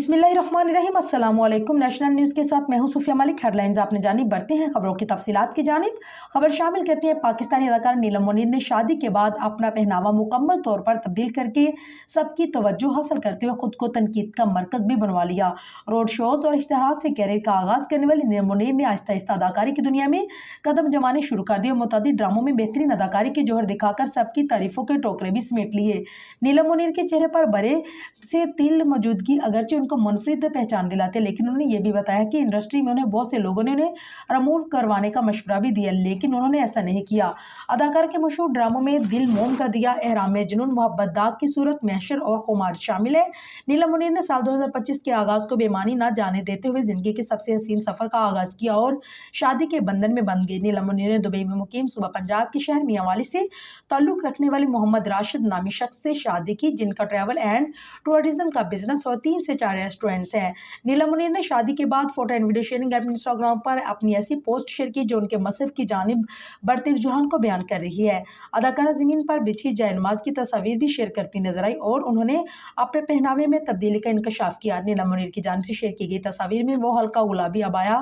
बिस्मिल्लाहिर्रहमानिर्रहीम। अस्सलाम वालेकुम। नेशनल न्यूज़ के साथ मैं हूं सुफिया मलिक। हेडलाइंस आपने जानी, बढ़ते हैं खबरों की तफसीलात की जानिब। खबर शामिल करती है पाकिस्तानी अदाकार नीलम मुनीर ने शादी के बाद अपना पहनावा मुकम्मल तौर पर तब्दील करके सबकी तवज्जो हासिल करते हुए खुद को तनकीद का मरकज भी बनवा लिया। रोड शोज और इश्तिहार से कैरियर का आगाज करने वाली नीलम मुनीर ने आहिस्ता आहिस्ता अदाकारी की दुनिया में कदम जमाने शुरू कर दिए। मुतअद्दिद ड्रामों में बेहतरीन अदाकारी के जौहर दिखाकर सबकी तारीफों के टोकरे भी समेट लिए। नीलम मुनीर के चेहरे पर बड़े से तिल मौजूदगी अगरचे उनको मुनफरिद पहचान दिलाते, लेकिन उन्होंने ये भी बताया कि इंडस्ट्री में उन्हें बहुत से लोगों ने उन्हें रिमूव करवाने का मशवरा भी दिया, लेकिन उन्होंने ऐसा नहीं किया। अदाकार के मशहूर ड्रामों में दिल मोम का दिया, एहराम जुनून, मोहब्बत, दाग की सूरत, महशर और खुमार शामिल है। नीलम मुनीर ने साल 2025 के आगाज को बेमानी न जाने देते हुए जिंदगी के सबसे हसीन सफर का आगाज किया और शादी के बंधन में बंध गई। नीलम मुनीर ने दुबई में मुकीम सूबा पंजाब के शहर मियांवाली से ताल्लुक रखने वाली मोहम्मद राशिद नामी शख्स से शादी की, जिनका ट्रैवल एंड टूरिज्म का बिजनेस और 3 से 4 रेस्टोरेंट्स हैं। नीलम मुनीर ने शादी के बाद photo and video sharing app Instagram पर अपनी ऐसी पोस्ट शेयर की जो उनके मसहब की जानिब बढ़ते रुझान को बयान कर रही है। अदाकारा जमीन पर बिछी जाए नमाज की तस्वीर भी शेयर करती नजर आई और उन्होंने अपने पहनावे में तब्दीली का इंकशाफ किया। नीलम मुनीर की जानिब से शेयर की गई तस्वीर में वो हल्का गुलाबी अबाया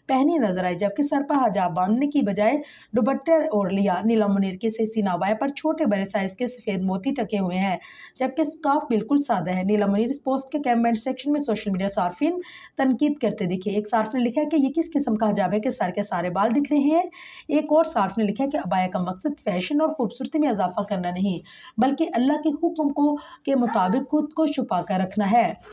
पहनी नजर आई, जबकि सर पर हिजाब बांधने की बजाय दुपट्टा ओढ़ लिया। नीलम मुनीर के सीना अबाया पर छोटे बड़े साइज के सफेद मोती टके हुए हैं, जबकि स्कार्फ बिल्कुल सादा है। नीलम मुनीर इस पोस्ट के कमेंट सेक्शन में सोशल मीडिया सार्फिन तनकीद करते दिखे। एक सार्फ ने लिखा है कि ये किस किस्म का हिजाब है कि सर के सारे बाल दिख रहे हैं। एक और सार्फ ने लिखा है कि अबाया का मकसद फैशन और खूबसूरती में इजाफा करना नहीं, बल्कि अल्लाह के हुक्म को के मुताबिक खुद को छुपा कर रखना है।